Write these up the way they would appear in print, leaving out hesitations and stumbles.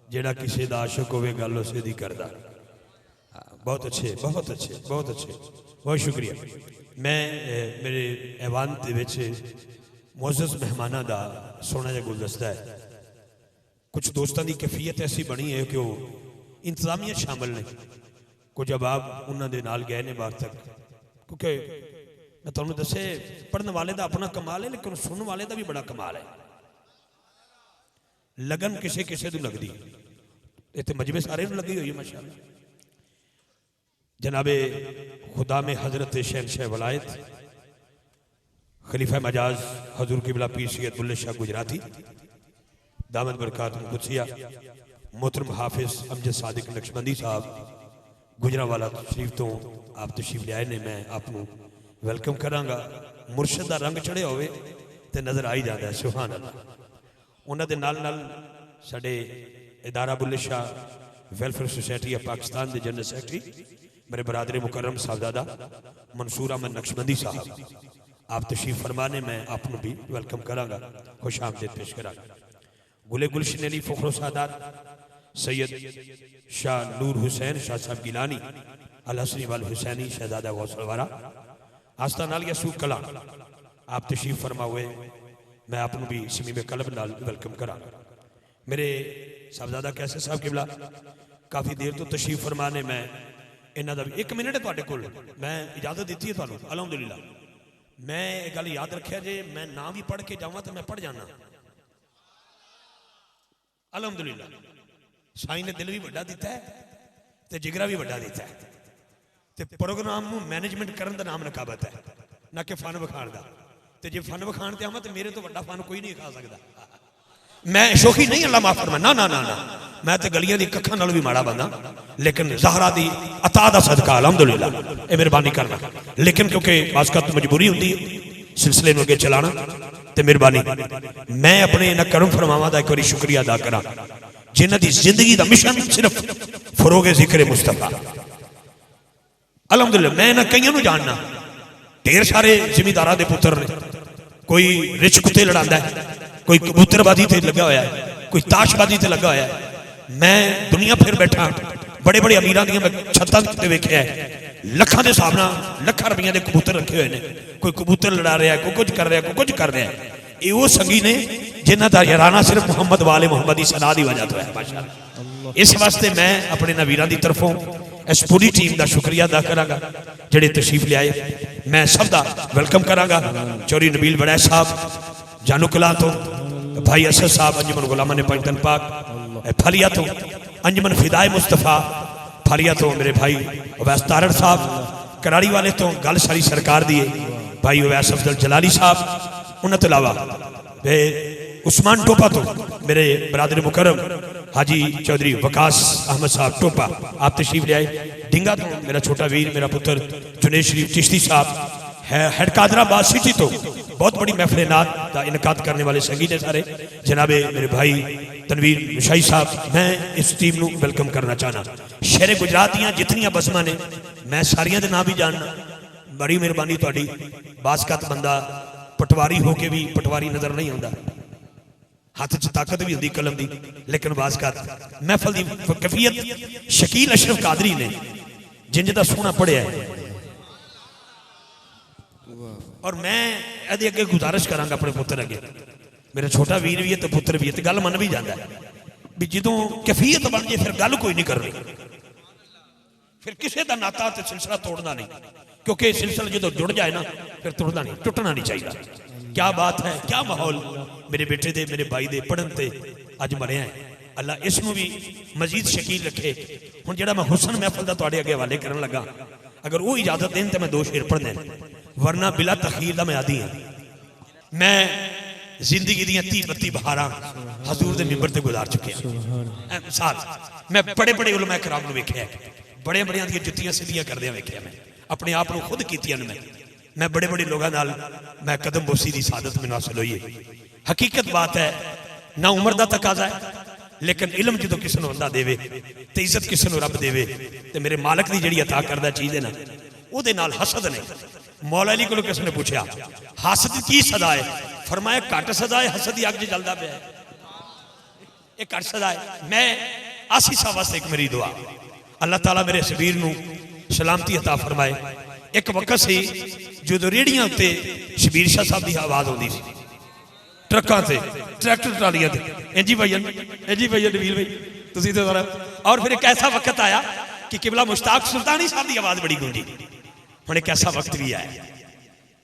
जेड़ा किसी का आशक होवे गल उसे दी करदा। बहुत अच्छे, बहुत अच्छे, बहुत अच्छे, बहुत शुक्रिया। मैं मेरे ऐवान दे विच मुअज़्ज़ज़ मेहमानां दा सोहना जिहा गुलदस्ता है। कुछ दोस्तों की कैफियत ऐसी बनी है कि वो इंतजामिया शामिल ने, कुछ अहबाब उन्होंने नाल गए ने बाहर तक, क्योंकि मैं तुहानूं दसे पढ़ने वाले का अपना कमाल है, लेकिन सुनने वाले का भी बड़ा कमाल है। लगन किसे किसे को लगती, इतने मजबे सारे लगी हुई है माशाअल्लाह। जनाबे खुदा में हजरत शहनशाह वलायत खलीफा मजाज हजूर किबला पीर सैयद बुल्ले शाह गुजराती दामद बरकातुहू कुदसिया, मोहतरम हाफिज अमजद सादिक नक्शबंदी साहब गुजरावाला शरीफ तो आप तशरीफ लियाए ने, मैं आपको वेलकम करांगा। मुर्शद का रंग चढ़िया होवे ते नज़र आ ही जाता है, सुभान अल्लाह। उन्होंने नाल नाल साडे इदारा Bulleh Shah welfare society of Pakistan के जनरल सैकटरी मेरे बरादर मुकर्रम साहबजादा मंसूर अहमद नक्शबंदी साहब आप तशरीफ फरमाने, मैं आपको भी वेलकम करांगा, खुश आमदीद पेश करांगा। गुले गुलशन अली फ़ख्र सादात सैयद शाह नूर हुसैन शाह साहब गिलानी अल हसनी वाल हुसैनी शहजादा गौसल वारा आस्तान आलिया सूख कला आप तशरीफ फरमा हुए, मैं आपको भी समीम कलब नाल वेलकम करांगा। मेरे साहबजादा कैसे साहब किबला काफ़ी देर तो तशरीफ फरमाने, मैं इन्हों का भी 1 मिनट है तुहाडे कोल, मैं इजाजत दी है तुहानूं अलहमदुलिल्लाह। मैं एक गल याद रखिया जे मैं ना भी पढ़ के जावां तो मैं पढ़ जाना अलहमदुलिल्लाह। साईं ने दिल भी वड्डा दिता है ते जिगरा भी वड्डा दिता है ते प्रोग्राम नूं मैनेजमेंट करन दा नाम नकाबत है, ना कि फन विखाण दा। ते जे फन विखाण ते आवां तो मेरे तो वड्डा फन कोई नहीं खा सकदा। मैं शोखी नहीं, अल्लाह माफ फरमा, ना ना ना ना, मैं तो गलियां दी कखां नाल भी माड़ा बंदा, लेकिन ज़हरा दी अता दा सदका अलहमदुलिल्लाह ये मेहरबानी करना। लेकिन क्योंकि बाज़ मजबूरी होंदी है सिलसिले में अगे चलाना ते मेहरबानी, मैं अपने इन्हां करम फरमावां दा एक बार शुक्रिया अदा करा जिन्हां दी जिंदगी दा मिशन सिर्फ फरोगे जिक्र मुस्तफा अलहमदुलिल्लाह। मैं इन्हां कईयां नूं जानना, ढेर सारे जिमीदारां दे पुत्र ने, कोई रिच कुत्ते लड़ांदा है, कोई कबूतरबाजी से लगा होया है, कोई ताशबाजी से लगा होया है। मैं दुनिया फिर बैठा, बड़े बड़े अमीरां दी मैं छत्तां ते वेखिया है, लखां दे हिसाब नाल लखां रुपइयां दे कबूतर रखे हुए ने, कोई कबूतर लड़ा रहा है, कोई कुछ कर रहा है, कोई कुछ कर रहा है। ये वो संगी ने जिन्हां दा याराना सिर्फ मुहम्मद वाले मुहम्मद दी सना दी वजह तो है माशाअल्लाह। इस वास्ते मैं अपने इन्हां वीरां दी तरफों इस पूरी टीम का शुक्रिया अदा करांगा जिहड़े तशरीफ लियाए। मैं सब दा वेलकम करांगा। चौधरी नबील वड़ैच साहब जानू कला तो, भाई असद साहब अंजुमन गुलामा ने पंजतन पाक फलिया तो, अंजुमन फिदाए मुस्तफा फलिया तो मेरे भाई अवैस तारड़ साहब कराड़ी वाले तो, गल सारी सरकार दी है भाई अवैस अफजल जलाली साहब, उन्होंने तो अलावा उस्मान टोपा तो मेरे बरादर मुकरम हाजी चौधरी वकास अहमद साहब टोपा आप तशरीफ ले आए। डिंगा तो मेरा छोटा वीर मेरा पुत्र जुनेद शरीफ चिश्ती साहब है, हेड कादराबाद सिटी तो बहुत बड़ी महफिल नात का इनकाद करने वाले संगी ने सारे जनाबे मेरे भाई तनवीर मुशाही साहब। मैं इस टीम को वेलकम करना चाहना। शेरे गुजरात दियां जितनियां बसमां ने मैं सारियां दे नाम भी जानना, बड़ी मेहरबानी तुहाडी। बासकत बंदा पटवारी होके भी पटवारी नजर नहीं आता, हाथ च ताकत भी होंदी कलम दी, लेकिन बासकत महफल की कैफियत शकील अशरफ कादरी ने जिंज दा सोहना पढ़िया है। और मैं यदि अगे गुजारिश करांगा अपने पुत्र अगे, मेरा छोटा वीर भी है तो पुत्र भी है, तो गल मन भी जाता है भी जो कैफियत बन जाए फिर गल कोई नहीं करनी, फिर किसी का नाता तो सिलसिला तोड़ना नहीं, क्योंकि सिलसिला जो जुड़ जाए ना फिर तोड़ना नहीं, टुटना नहीं चाहिए। क्या बात है, क्या माहौल मेरे बेटे दे मेरे भाई दे पढ़न ते अज मरिया है। अल्लाह इसनूं भी मजीद शकील रखे। हुण जिहड़ा मैं हुसन महफल दा तुहाडे अगे हवाले करन लगा, अगर वो इजाजत देन तो मैं 2 शेर पढ़ने, वरना बिला तखीर दा मैं आदी हां। मैं जिंदगी दी 30-32 बहारां हजूर दे मिंबर ते गुजार चुके हैं। साल मैं बड़े बड़े उलमा कराम नूं वेखिया, बड़े बड़ियां दी जुत्तियां सीधियां करदियां वेखिया, मैं अपने आप को खुद कीतियां ने। मैं बड़े बड़े लोगों नाल मैं कदम बोसी की सादत मैनूं हासिल हुई है। हकीकत बात है, ना उम्र का तकाजा है, लेकिन इलम जो किसी को बंदा देवे तो इज्जत किसी को रब देवे तो मेरे मालक की जी अता करदा चीज़ है ना, वो हसद ने। मौला अली को किसी ने पूछा हसद की सजा है, फरमाया घट सजा है, हसद की अग च जलदा पिया, ये घट सजा है। मैं आसी साहब वास्ते एक मेरी दुआ, अल्लाह ताला मेरे शबीर नूं सलामती अता फरमाए। एक वक्त सी जो रेहड़ियां उत्ते शबीर शाह साहब की आवाज़ आती सी, ट्रकों से, ट्रैक्टर ट्रालियां से, इंजी भैया नबील भाई तुसीं तो जरा। और फिर एक ऐसा वक्त आया कि किबला मुश्ताक सुल्तानी साहब की आवाज़ बड़ी गूंजी। हुण एक ऐसा वक्त भी आया,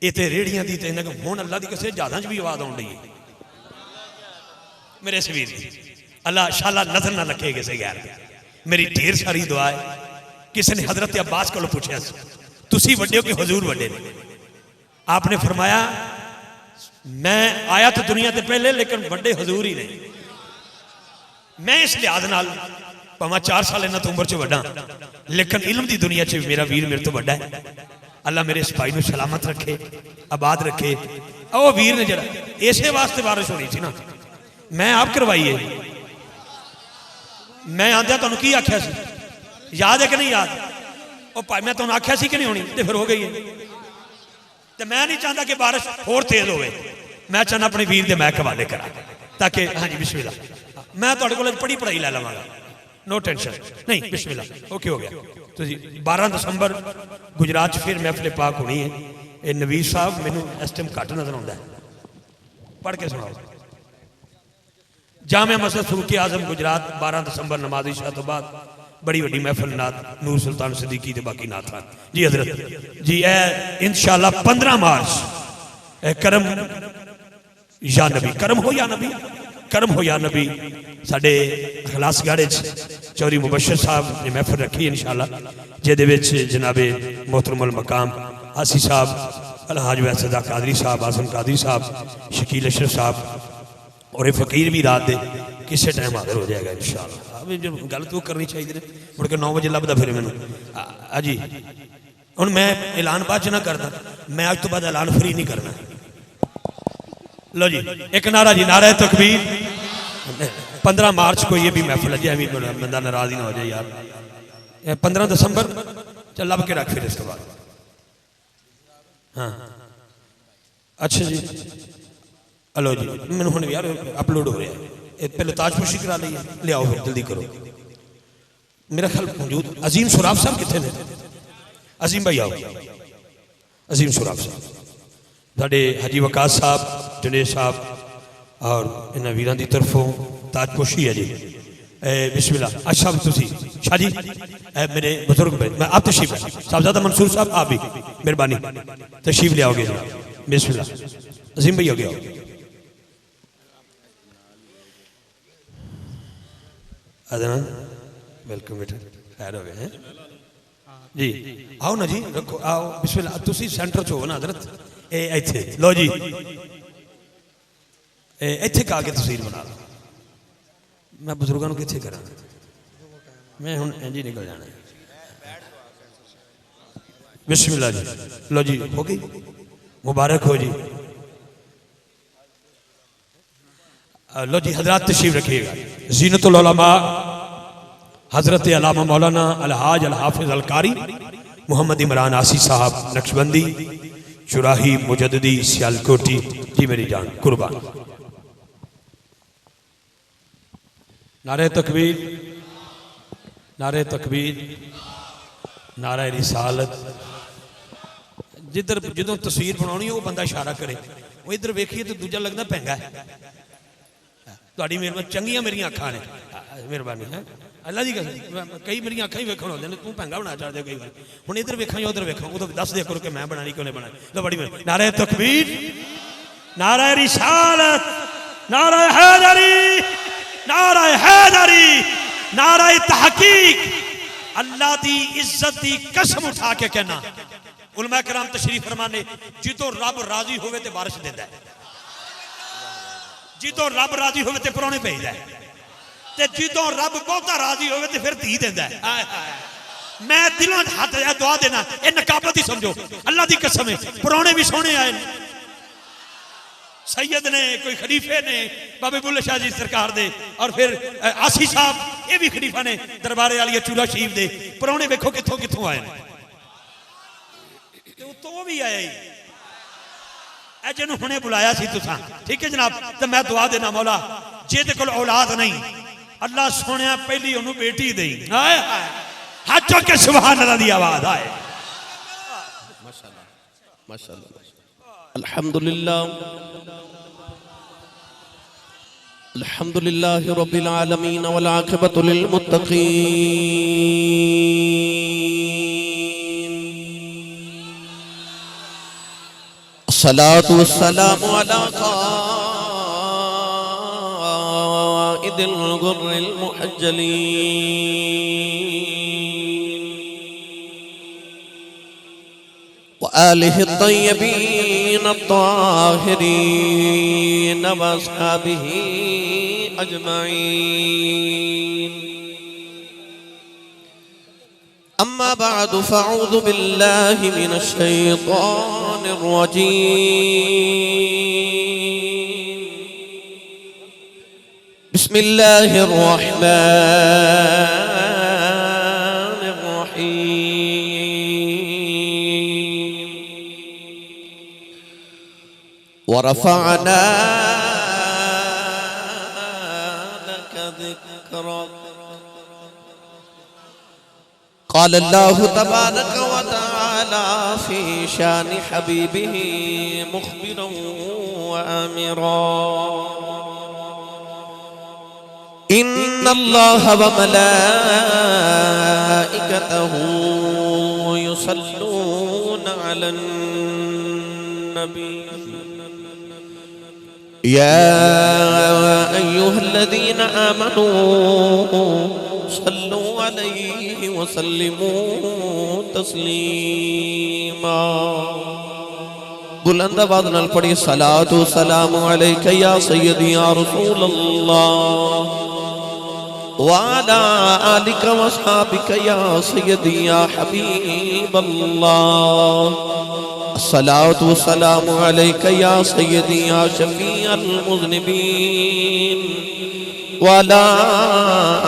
ये तो रेहड़ियां की तो हुण अल्लाह की कसम जहाज़ां च भी आवाज़ आउण लगी है मेरे शबीर की। अल्लाह शाला नजर ना रखे किसी गैर। मेरी ढेर सारी दुआ है। किसी ने हजरत अब्बास को पूछा, तुसी वड्डे हो कि हुजूर वड्डे ने? आपने फरमाया मैं आया तो दुनिया से पहले, लेकिन वड्डे हुजूर ही नहीं। मैं इस लिहाज नाल भावें 4 साल इन्हां तो उम्र च वड्डा, लेकिन इल्म की दुनिया च मेरा वीर मेरे तो वड्डा है। अल्लाह मेरे इस भाई को सलामत रखे, आबाद रखे। वह वीर ने जरा इसे वास्ते बारिश होनी थी ना, मैं आप करवाई है। मैं आंदे तुहानूं की आख्या सी, याद है कि नहीं याद? वो भाई मैं तुहानूं आख्या सी कि नहीं होनी, तो फिर हो गई है। तो मैं नहीं चाहता कि बारिश होर तेज होवे, मैं चाहना अपने वीर के महक हवाले करा, ताकि हाँ जी बिस्मिल्लाह मैं तुहाडे कोल पढ़ी पढ़ाई लै लवांगा, नो टेंशन नहीं। बिस्मिल्लाह ओके हो गया। तो 12 दिसंबर गुजरात फिर महफिल पाक होनी है। ये नवीर साहब मैनू इस टाइम घट नजर आता है, पढ़ के सुनाओ। जामिया मस्जिद फरूकी आजम गुजरात 12 दिसंबर नमाज इशा तो बाद बड़ी वड्डी महफिल नात नूर सुल्तान सिद्दीकी ते बाकी नात जी हजरत जी। इंशाअल्लाह 15 मार्च करम या नबी, करम हो या नबी, करम हो या नबी साडे खलास गाड़े चौधरी मुबशर साहब ने महफिल रखी इंशाअल्लाह, जिहदे विच जनाबे मोहतरमुल मकाम आसी साहब, अलहाज वैसदा कादरी साहब, आजम कादरी साहब, शकील अशरफ साहब और ये फकीर भी रात दे किसी टाइम हाजिर हो जाएगा इंशाअल्लाह। जो गल तो करनी चाहिए, मुड़ के 9 बजे लभदा फिर मैनू जी। हुण मैं ऐलान बाद च ना करदा, मैं अज तो बाद ऐलान फ्री नहीं करना। लो जी एक नारा जी, नारा तकबीर। 15 मार्च को ये भी महफिल है जी, अभी बंदा नाराज ही ना हो जाए यार। 15 दिसंबर चल लब के रख फिर इसके बाद। हाँ अच्छा जी, हेलो जी मैंने हुण यार अपलोड हो रहा है, पहले ताजपोशी करा ली, ले आओ फिर जल्दी करो। मेरा ख्याल मौजूद अजीम सुराफ साहब कितने ने? अजीम भाई आओ, अजीम सुराफ साहब, साढ़े हाजी वकास साहब, जुनेद साहब और इन्होंने वीरों की तरफों ताजपोशी है जी। बिस्मिल्लाह। अच्छा तुसी शाह जी मेरे बुजुर्ग मैं आप तशरीफ साहबजादा मंसूर साहब आप भी मेहरबानी तशरीफ ले आओगे जनाब। बिस्मिल्लाह अजीम भाई हो गया अदनान वेलकम बेटा खैर हो गए हैं जी। आओ ना जी रखो आओ बिस्मिल्लाह। तुसी सेंटर च हो ना हजरत, इत्थे लो जी इत्थे का के तस्वीर बना लो। मैं बुजुर्गों को कितने करा, मैं हुण इंज ही निकल जाना। बिस्मिल्लाह जी लो जी हो गई, मुबारक हो जी। लो जी हजरत तशरीफ रखिएगा। ज़ीनतुल उलमा हजरत अल्लामा मौलाना अलहाज अल हाफिज अल कारी मोहम्मद इमरान आसी साहब नक्शबंदी चुराही मुजद्दी सियालकोटी जी मेरी जान कुर्बान। नारे तकबीर, नारे तकबीर, नारे रिसालत। जिधर जो तस्वीर बनानी वो बंदा इशारा करे, वो इधर वेखिए तो दूजा लगता महंगा है। तुहाडी मेहरबानी, चंगियां मेरिया अखां ने, मेहरबानी है अल्लाह जी कसम। कई मेरी अखां ही वेखण होंदे ने, तू महंगा बना चाहते कई बार। हुण इधर वेखां या उधर वेखां, वो तो दस दिया करो कि मैं बनानी क्यों नहीं बनाई। तो बड़ी नारे तकबीर, नारे रिसालत, नारे हैदरी, नारा हैदरी, नारा तहकीक। अल्लाह की इज्जत की कसम उठा के कहना, उलमा कराम तशरीफ फरमाने जितो रब राजी होवे ते बारिश देता है, जितो रब राजी होवे ते परौने भेजदा है, ते जितो रब बहुता राजी होवे ते फिर धी देता है। मैं दिलों हाथ दुआ देना, ये नकाबत ही समझो। अल्लाह की कसम है परौने भी सोने आए, सैयद ने, कोई खलीफे ने, बाबे बुल्ले शाह जी सरकार दे, और फिर आसी साहब ये भी खलीफा ने, दरबारे वाली चूला शरीफ दे परौने वेखो कितों कितों आए, तो भी आया ही जिन्होंने हुणे बुलाया सी तुसां। ठीक है जनाब, तो मैं दुआ देना मौला जे ते कोल औलाद नहीं अल्लाह सोने पहली उन्होंने बेटी दी। हाय हाय हाथ चुक के सुभान अल्लाह दी आवाज आए। माशाअल्लाह माशाअल्लाह अल्हम्दुलिल्लाह अल्हम्दुलिल्लाह रब्बिल आलमीन वल आक़िबतु लिल मुत्तक़ीन अस्सलातु वस्सलामु अला क़ाइदिल गुर्रिल मुहज्जलीन व आलिहि तय्यबीन अत्ताहिरीन व अस्हाबिही अजमईन अम्मा बअदु फ़अऊज़ु बिल्लाहि मिनश शैतानिर रजीम बिस्मिल्लाहिर रहमानिर रहीम वरफ़अना लक ज़िक्रक क़ाल अल्लाहु तबारक व तआला फ़ी शान हबीबिही मुख़बिरन व आमिरा इन्नल्लाह व मलाइकतहू युसल्लूना अलन नबी या अय्युहल्लज़ीना आमनू सल्लू अलैहि व सल्लिमू तस्लीमा बुलंद आवाज़ नाल पढ़ी सलातु सलामु अलैका या सय्यदी या रसूलल्लाह व अला आलिका व अस्हाबिका या सय्यदी या हबीबल्लाह अस्सलातु वस्सलामु अलैका या सय्यदी या शफीअल मुज़निबीन व अला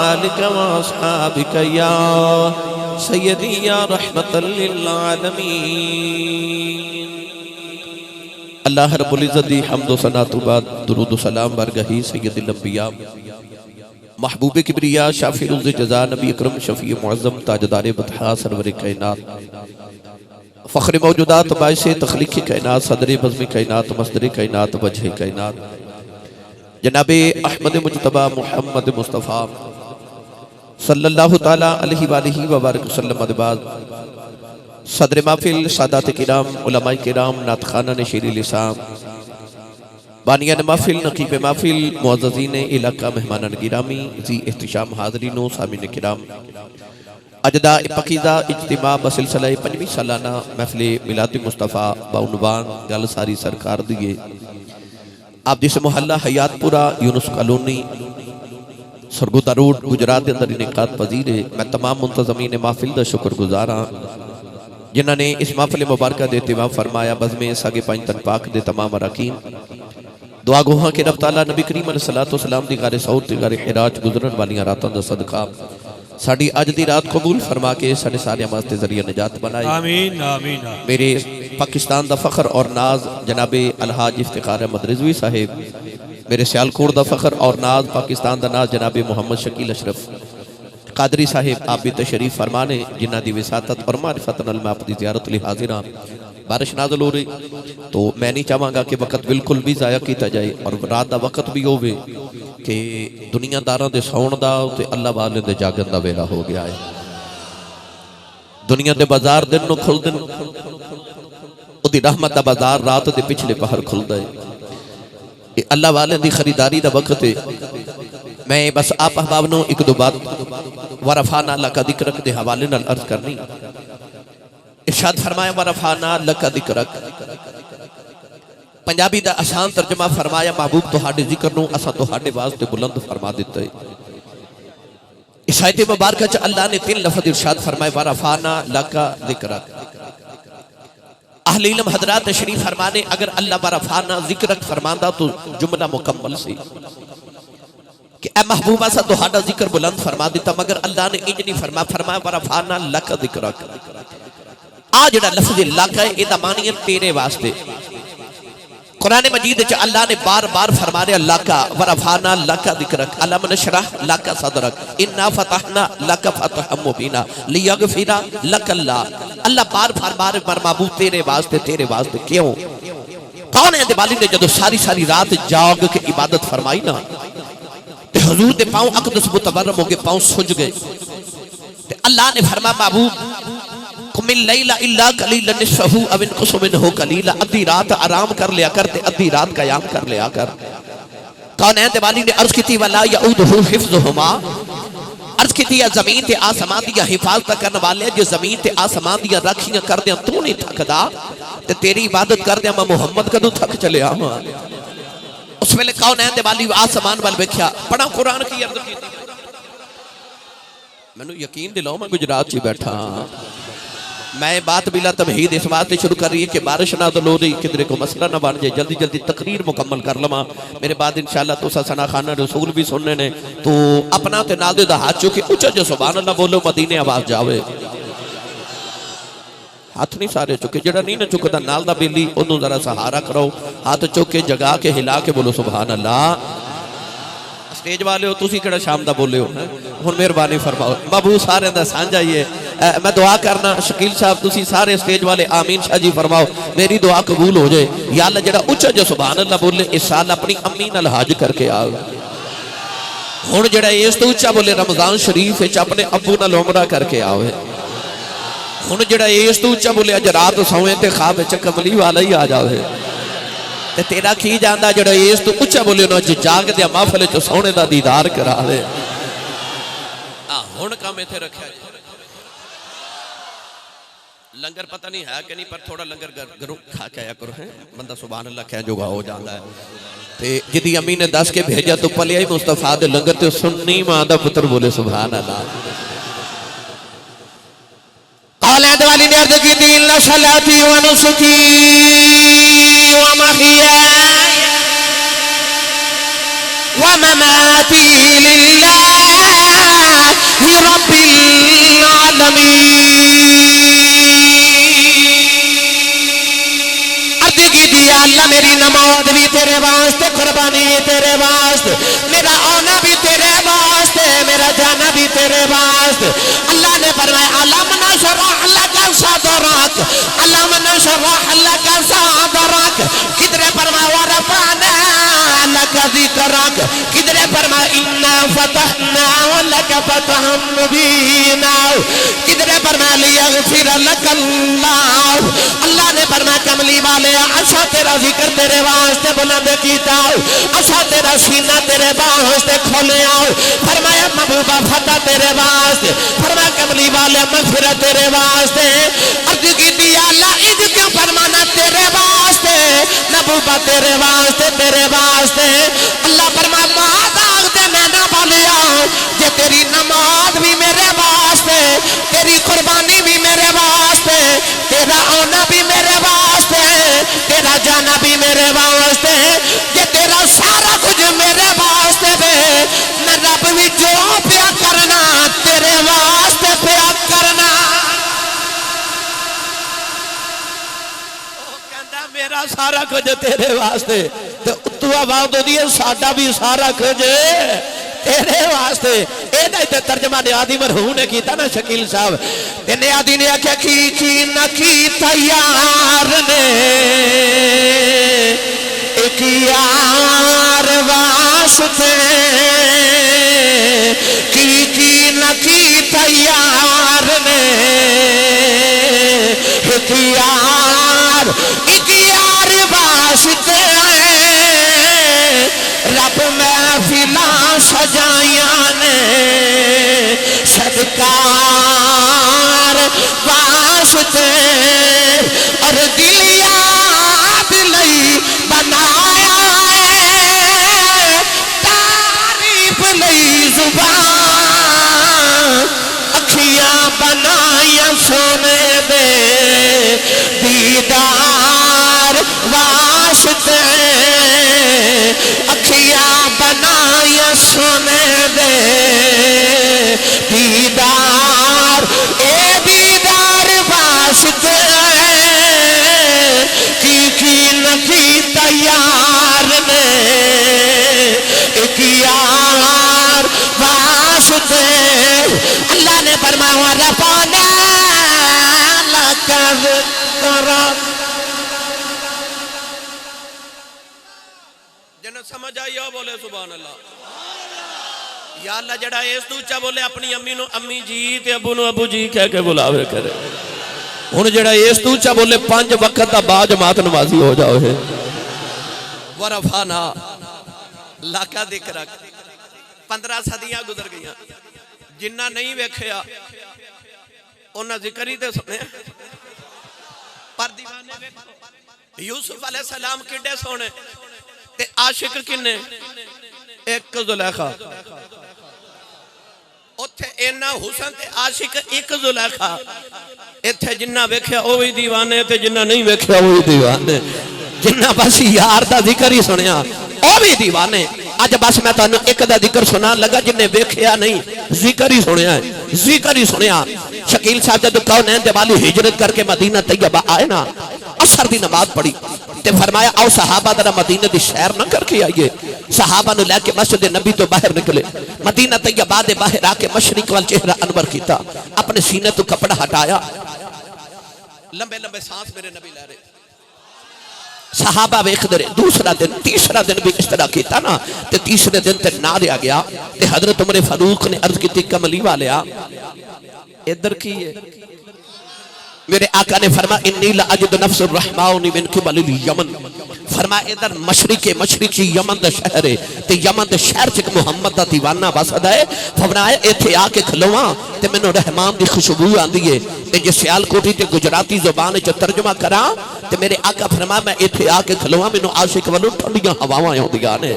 आलिका व अस्हाबिका या सय्यदी या रहमतल लिल आलमीन। अल्लाह रब्बुल इज़्ज़त दी हम्द व सना तो बाद दुरूद व सलाम बरगही सय्यदुल अंबिया महबूब किबरिया शाफिउल जज़ा नबी अकरम शफी मुअज़्ज़म ताजदार बतहा सरवर कायनात फ़ख्र मौजूदात बाइसे तख्लीक़ कायनात सदर बज़्म कायनात मस्दर कायनात वजह कायनात जनाब अहमद मुज्तबा मुहम्मद मुस्तफ़ा सल्लल्लाहु ताला अलैहि वालिहि व बारिक वसल्लम अदबाद सदर महफिल सादात किराम उलमाए किराम नात खानान शेरी लिसान बानियान महफिल नकीब महफिल मुअज़्ज़ज़ीन इलाका मेहमानान गिरामी जी एहतिशाम हाज़रीन सामीन किराम अजदा पकीज़ा इज्तिमा बसिलसिला 5वीं सालाना महफिल मिलाद मुस्तफ़ा बाउनवान गल सारी सरकार दिए आप जिस मोहल्ला हयातपुरा यूनुस कॉलोनी सरगोदा रोड गुजरात के अंदर इनेकात पजीर है। मैं तमाम मुंतज़मीन महफिल का शुक्रगुजार हाँ जिन्होंने इस महफिल मुबारक के इत्तिमाम फरमाया। बज़्म सागे पंज तन पाक के तमाम अरकान दुआ गोहा के रब तआला नबी करीम अलैहिस्सलातु वस्सलाम दी गारे सऊर ते गारे हिराज गुजरन वालियां रातां दा सदका साड़ी अज दी रात कबूल फरमा के साडे सारियां वास्ते जरिया निजात बनाए। आमीन आमीन। मेरे पाकिस्तान दा फखर और नाज जनाबे अलहाज इफ्तिखार अहमद रिजवी साहिब, मेरे सियालकोट दा फखर और नाज पाकिस्तान दा नाज जनाबे मोहम्मद शकील अशरफ कादरी साहिब आप भी तशरीफ फरमाने जिन्हां दी विसातत और मारिफत नाल मैं आपकी ज़ियारत लई हाजिर हां। बारिश नाज़िल हो रही तो मैं नहीं चाहांगा कि वक्त बिल्कुल भी ज़ाया किया जाए और रात का वक्त भी होवे कि दुनियादारां दे सौण दा ते अल्लाह वाले दे जागन दा वेला हो गया है। दुनिया दे बाजार दिन नूं खुलदे ने, उहदी रहमत दा बाजार रात दे पिछले पहर खुलदा है। ये अल्लाह वाले दी खरीदारी दा वक्त है। मैं बस आप अहबाब नूं एक दो बात वरफाना लका दिक्रक दे हवाले नाल अर्ज करनी। इरशाद फरमाया वरफाना लका दिक्रक, पंजाबी दा आसान तर्जमा फरमाया महबूब तुहाडे जिक्र नूं असां तुहाडे वास्ते बुलंद फरमा दिता है। इस आयत मुबारक च अल्लाह ने 3 लफ्ज़ इरशाद फरमाए वरफाना लका दिक्रक। अहले इल्म हजरात तशरीफ फरमाने अगर अल्लाह वरफाना जिक्रक फरमांदा तो जुमला मुकम्मल से कि ए महबूबा सा तुहाडा जिक्र बुलंद फरमा दिता, मगर अल्लाह ने इंज नहीं फरमाया वरफाना लका दिक्रक। आ जेड़ा लफ्ज़ लका है इहदा मानी है तेरे वास्ते। कुरान मजीद च अल्लाह ने बार बार फरमा रहा लका वरफाना लका दिक्रक अलम नशरह लका सदरक इन्ना फतहना लका फतहम मुबीना लियगफिरा लकल्ला। अल्लाह बार फरमा रहे पर महबूब तेरे वास्ते क्यों। कौन है दिवाली ने जदों सारी सारी रात जाग के इबादत फरमाई ना ते हुजूर दे पांव अकदस मुतबर्रम हो गए, पांव सुज गए। ते अल्लाह ने फरमा महबूब कुमिल लैला इल्ला कलीलन निस्फहु अव इनकुस मिनहु कलीला, आधी रात आराम कर लिया कर ते आधी रात कयाम कर लिया कर। कौन है दिवाली ने अर्ज की वला यऊदहु हिफ्ज़ुहुमा, अर्ज की जमीन ते आसमान दी हिफाजत करने वाले जो जमीन ते आसमान दी राखियां कर दे तू नहीं थकदा ते तेरी इबादत कर दे मैं मुहम्मद कदों थक चलिया हां। उस वेले कौन है दिवाली आसमान वाल वेख्या पढ़ा कुरान की अर्ज की। मैनू यकीन दिलाओ मैं गुजरात च बैठा मैं बात बिला तमहीद इस वास्ते शुरू कर रही है कि बारिश ना तो लो रही किधरे को मसला ना बन जाए, जल्दी जल्दी तकरीर मुकम्मल कर लवा। मेरे बाद इंशाअल्लाह तुसा सना खाना रसूल भी सुनने ने तो अपना ते नाल दे हाथ चुके उच्चा जो सुभान अल्लाह बोलो मदीने आवाज जावे। हाथ नहीं सारे चुके, जड़ा नहीं ना चुकता नाल दा बेली ओनू जरा सहारा करो, हाथ चुक के जगा के हिला के बोलो सुभान अल्लाह। स्टेज वाले हो तुसी केड़ा शाम दा बोले हो हुण मेहरबानी फरमाओ बाबू सारे दा सांझा ही है। मैं दुआ करना शकील साहब तुसी सारे स्टेज वाले आमीन शाह जी फरमाओ मेरी दुआ कबूल हो जाए। या अल्लाह जड़ा उच्चा जो सुभान अल्लाह बोले इस साल अपनी अम्मी नाल हज करके आओ। हुण जड़ा इस तो उच्चा बोले रमजान शरीफ विच अपने अब्बू नाल उमरा करके आओ। हुण जड़ा इस तो उच्चा बोले अज रात सोए ते ख्वाब विच कमली वाला ही आ जावे ते तेरा की जांदा जड़ा इस तो उच्चा बोले ना जाग दे महफिल च सोने दा दीदार करा दे। हुण काम इत्थे रखिया लंगर पता नहीं है कि नहीं पर थोड़ा लंगर घरों खा के आया करो है बंदा सुभान अल्लाह कह जोगा हो जाता है। ते जिदी अम्मी ने दस के भेजा तो पलिया ही मुस्तफा दे लंगर ते सुन्नी मां दा पुत्र बोले सुभान अल्लाह। काले दिवाली ने अर्ज की इन्ना सलाती व नुसुकी व महयाय व ममाती लिल्लाहि रब्बिल आलमीन। अल्लाह मेरी नमाज भी तेरे वास्ते, कुर्बानी भी तेरे वास्ते, मेरा आना भी तेरे वास्ते, मेरा जाना भी तेरे वास्ते। अल्लाह ने फरमाया अलम नशरह लका सदरक, अलम नशरह लका सदरक। किधरे फरमाया वरफअना लका जिक्रक, किधरे फरमाया इन्ना फतहना लका फतहम मुबीना, किधरे फरमाया लियगफिर लकल्लाह। अल्लाह ने फरमाया कमली वाले अच्छा तेरा जिक्र तेरे वास्ते बुलंद कीता, अच्छा तेरा सीना तेरे वास्ते खोले आओ। फरमाया महबूबा फतह तेरे वास्ते, फरमाया कमली वाले मगफिरत तेरे वास्ते। अर्ज की अल्लाह इज क्यों फरमाना तेरे वास्ते, महबूबा तेरे वास्ते तेरे वास्ते। अल्लाह फरमाया मादाग दे मैना वाले आओ जे तेरी नमाज भी मेरे वास्ते, तेरी कुर्बानी भी मेरे वास्ते, तेरा आना भी मेरे वास्ते, तेरा जाना भी मेरे वास्ते, ये तेरा सारा कुछ मेरे वास्ते वे। मैं रब भी जो प्यार करना तेरे वास्ते प्यार करना। कहता मेरा सारा कुछ तेरे वास्ते तो तू आवाज होती है साडा भी सारा कुछ तेरे वास्ते। एदा ते तर्जमा नियादी मरहूम ने कीता ना शकील साहब ते नियादी ने आख्या की न की तैयार ने एक यार वास्ते, की न की तैयार ने एक यार वास्ते। रब महफिला सजाया ने सदकार वास्ते, और दिलिया दिलई बनाया तारीफ लई जुबान, अखियां बनाया सोने दे दीदार वास्ते, अखियां बनाया सोने दे दीदार, ए दीदार वास्ते। की न की तैयार फरमाया रफाना लका ज़िक्रा। जिन्हें समझ आई हो बोले सुभान अल्लाह। या अल्लाह जड़ा इस तू ऊंचा बोले अपनी अम्मी नु अम्मी जी ते अबू नु अबू जी कह के बुलावे करे। हुण जड़ा इस तू ऊंचा बोले 5 वक्त दा बा जमात नमाजी हो जाओ है। वरफाना लाका जिक्र 15 सदियां गुजर गई, जिन्ना नहीं वेखिया उन्हें जिक्र ही तो सुने। पर दीवाने यूसुफ अलैहिस्सलाम किड्डे सोने ते आशिक किन्ने, एक जुलेखा। उत्थे इन्ना हुसन ते आशिक एक जुलेखा। इत्थे जिन्ना वेख्या वो भी दीवाने ते जिन्ना नहीं वेख्या वो भी दीवाने। जिन्ना बस यार दा जिक्र ही सुनिया वो भी दीवाने। अज बस मैं तुहानू एक दा जिक्र सुना लगा जिन्हें वेख्या नहीं जिक्र ही सुनिया है, जिक्र ही सुनिया। शकील साहब जब कौनैन दे वाली हिजरत करके मदीना तैयबा आए ना, असर दी नमाज पढ़ी ते फरमाया आओ सहाबा जरा मदीने दी सैर न करके आइए। सहाबा नु लेके मस्जिद नबी तो बाहर निकले, मदीना तैयबा दे बाहर आके मशरिक वाल चेहरा अनवर कीता, अपने सीने तो कपड़ा हटाया, लंबे लंबे सांस मेरे नबी ले रहे। सहाबा वेखदे रहे। दूसरा दिन तीसरा दिन भी इस तरह किया ना, ते तीसरे दिन ते ना दिया गया ते हजरत उमर फारूक ने अर्ज की कमली वालिया इधर की है। मेरे आका ने फरमा इन्नी ला अजद नफ्सुर रहमानी मिन क़िबलिल यमन। फरमा इधर मशरिकी यमन दा शहर है ते यमन दे शहर च मुहम्मद दा दीवाना बसदा है। फरमाया इथे आके खलोवा ते मैनू रहमान दी खुशबू आंदी है ते जे सियालकोटी ते गुजराती जुबान च तर्जुमा करा ते मेरे आका फरमा मैं इथे आके खलोवा मैनू आशिक वालों ठंडियां हवावां आउंदियां ने।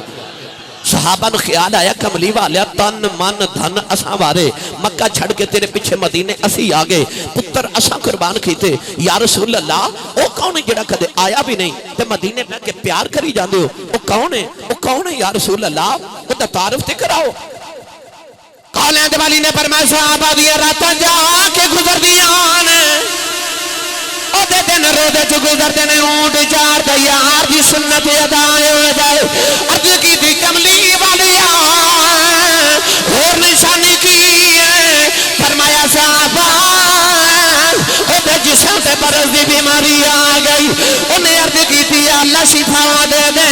सहाबा नु ख्याल आया कमली वालिया तन मन धन असा वारे मक्का छड़ के तेरे पीछे मदीने असी आ गए, पुत्र असा कुर्बान कीते। या रसूल अल्लाह ओ कौन है जेड़ा कदे आया भी नहीं ते मदीने बह के प्यार करी जांदे हो, ओ कौन है? ओ कौन है या रसूल अल्लाह? ओदा तारुफ ते कराओ। कौलैन वाली ने फरमाया सहाबा दी रातां जाके गुजरदियां ने, ओदे दिन रोदे च गुजरदे ने, ऊंट चार ते यार दी सुन्नत अदा हो जाए। अर्ज की दी कमली वालिया होर निशानी की है? फरमाया साहबा ओदे जिस्म ते बरस दी बीमारी आ गई। उन्हें अर्ज की थी अल्लाह शिफा दे दे।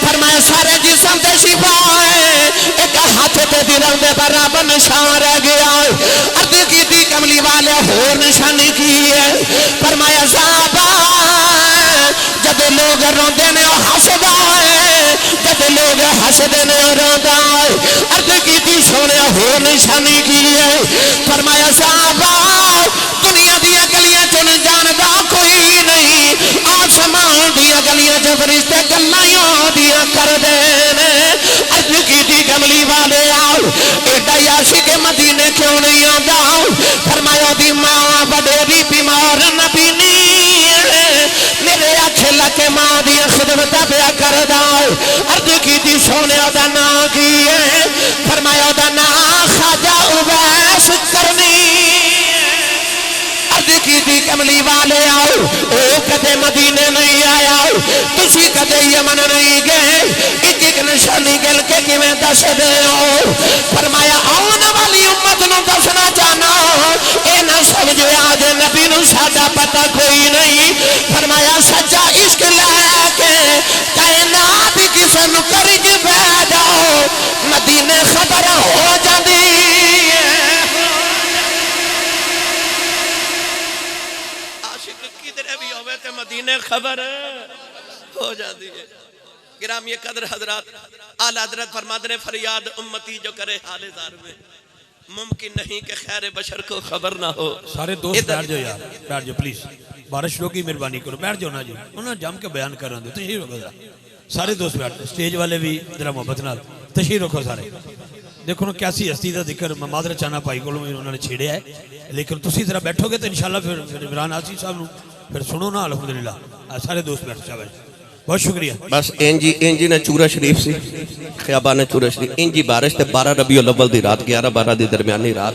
फरमाया सारे जिस्म ते शिफा है, एक हाथ ते दिल दे बराबर निशान रह गया। अर्ज की थी कमली वाले होर निशानी की है? फरमाया साहबा जब लोग रोंदे ने हसदा है, जब लोग हसदे ने रोंदा है। अर्ज की सोने हो निशानी की है? फरमाया साहबा दुनिया दिया गलियां चुन जानदा कोई नहीं, आसमान दिया गलियां च फरिश्ते गल्लां दिया करदे ने। अर्ज की कमली वाले आओ एडा आशिक मदीने क्यों नहीं आंदा? फरमाया दी मां बडेरी बीमार नबी मेरे आखे लगे मां दी खिदमत पिया करदा। अर्ज की सोने दा नाम की है? फरमाया दा नाम ख्वाजा उवैस करनी। अर्ज की कमली वाले आओ ओ कदे मदीने नहीं आया, तुसी कदे यमन नहीं गए, एक निशानी गल के किवें दस दे हो? फरमाया आने वाली उम्मत नूं दसना चाहना ए ना समझो आज नबी नूं साडा पता कोई नहीं। फरमाया सच्चा इश्क लैके कायनात किसे नूं करी के बह जाओ, मदीने खबर हो जाती है। आशिक किधरे भी होवे ते मदीने खबर हो जाती है। गिरामी कदर हजरात आला हजरत फरमाते ने फरियाद उम्मती जो करे हाले ज़ार में, मुमकिन नहीं कि खैर बशर को खबर ना हो। सारे दोस्त बैठ जाओ यार, बैठ जाओ प्लीज, बारिश रोकी मेहरबानी करो, बैठ जाओ ना जी, उन्होंने जम के बयान कर रहे हो। तशरीफ रखो जरा, सारे दोस्त बैठ, स्टेज वाले भी जरा मोहब्बत नाल तशरीफ रखो सारे। देखो ना कैसी हस्ती का जिक्र मादर चाना भाई को उन्होंने छेड़िया है, लेकिन तुम जरा बैठोगे तो इंशाल्लाह फिर इमरान आसिफ साहब फिर सुनो ना। अल्हम्दुलिल्लाह सारे दोस्त बैठ जाओ, बहुत शुक्रिया। बस इंजी ने चूरा शरीफ से ख्याबा ने चूरा शरीफ इंजी बारिश ते 12 रबीउल अव्वल दी रात 11-12 दी दरमियानी रात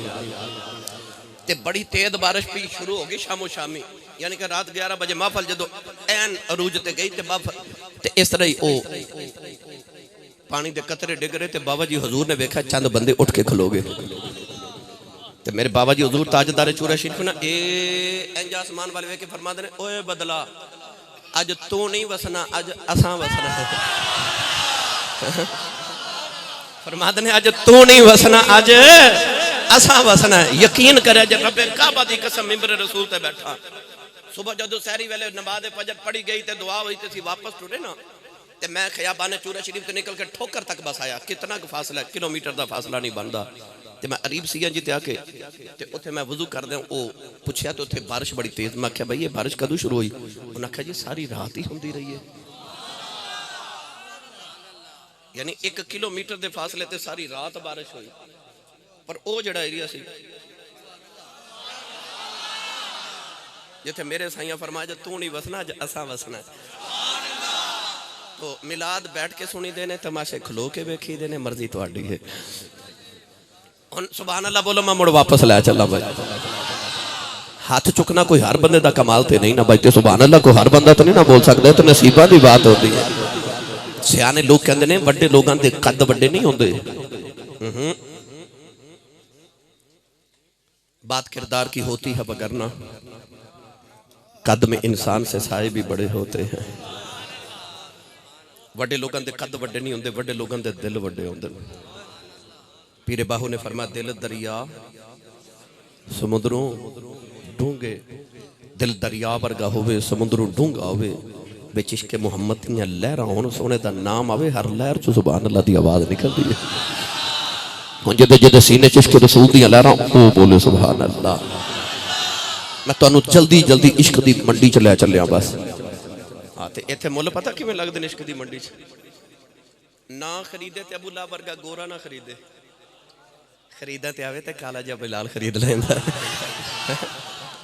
ते बड़ी तेज बारिश भी शुरू हो गई शामो शामी, यानी कि रात 11 बजे महफल जो एन अरूज ते गई ते महफल ते इस तरह ही ओ पानी दे कतरे डिग रहे ते बाबा जी हजूर ने वेखा चंद बंदे उठ के खलो गए। ते मेरे बाबा जी हजूर ताजदार चूरा शरीफ ना इंज आसमान वाले वे के फरमाते ने, ओए बदला अज तू नहीं वसना, अज असां वसना। फरमाते ने अज तू नहीं वसना, अज असां वसना। यकीन करे जब रब्बे काबा दी कसम मिंबर रसूल ते बैठा, सुबह जदों सहरी वेले नमाज फजर पढ़ी गई ते दुआ हुई ते वापस टुरे ना, ते मैं खयाबाने चूरा शरीफ ते निकल के ठोकर तक बस आया। कितना का फासला, किलोमीटर का फासला नहीं बनता। ते मैं अरीब सियां जी ते आके ते उत्थे मैं वजू कर दें, ओ पुछया तो उत्थे बारिश बड़ी तेज। मैं आख्या भाई ये बारिश कदों शुरू हुई? उन्हें आख्या जी सारी रात ही होंदी रही है। यानी 1 किलोमीटर के फासले ते सारी रात बारिश हुई। पर वो जड़ा एरिया सी जिथे मेरे साइया फरमाया जो तू नहीं वसना, अज असां वसना। तो मिलाद बैठ के सुनी देने, तमाशे खलो के वेखी देने, मर्जी तुहाडी है। हुण सुभान अल्लाह बोलो, मैं मुड़ वापस लै चला भाई। हाथ चुकना कोई हर बंदे दा कमाल ते नहीं ना भाई, ते सुभान अल्लाह को हर बंदा तो नहीं ना बोल सकता, तो नसीबा की बात होती है। सियाने लोग कहते हैं बड़े लोगों के कद बड़े नहीं होंगे। बात किरदार की होती है बगरना कद में इंसान से साए भी बड़े होते हैं। बड़े लोगों के कद बड़े नहीं होंगे, बड़े लोगों के दिल बड़े होंगे। पीरे बाहू ने फरमाया दिल दरिया समुद्रों डूंगे, दिल दरिया वर्गा होवे समुद्रों डूंगा होवे, विच इश्क मुहम्मद दियां लहरां होण, सोने दा नाम आवे, हर लहर चों सुभान अल्लाह दी आवाज़ निकलदी है। हुण जिहदे जिहदे सीने च इश्क रसूल दियां लहरां, ओ बोले सुभान अल्लाह। मैं तुहानूं जल्दी जल्दी इश्क दी मंडी च लै चलिया बस। हाँ ते इत्थे मुੱਲ पता किवें लगदे ने इश्क दी मंडी च? ना खरीदे ते अबू लाभ वर्गा गोरा ना खरीदे, खरीदा ते आवे ते काला जिहा बिलाल खरीद लैंदा।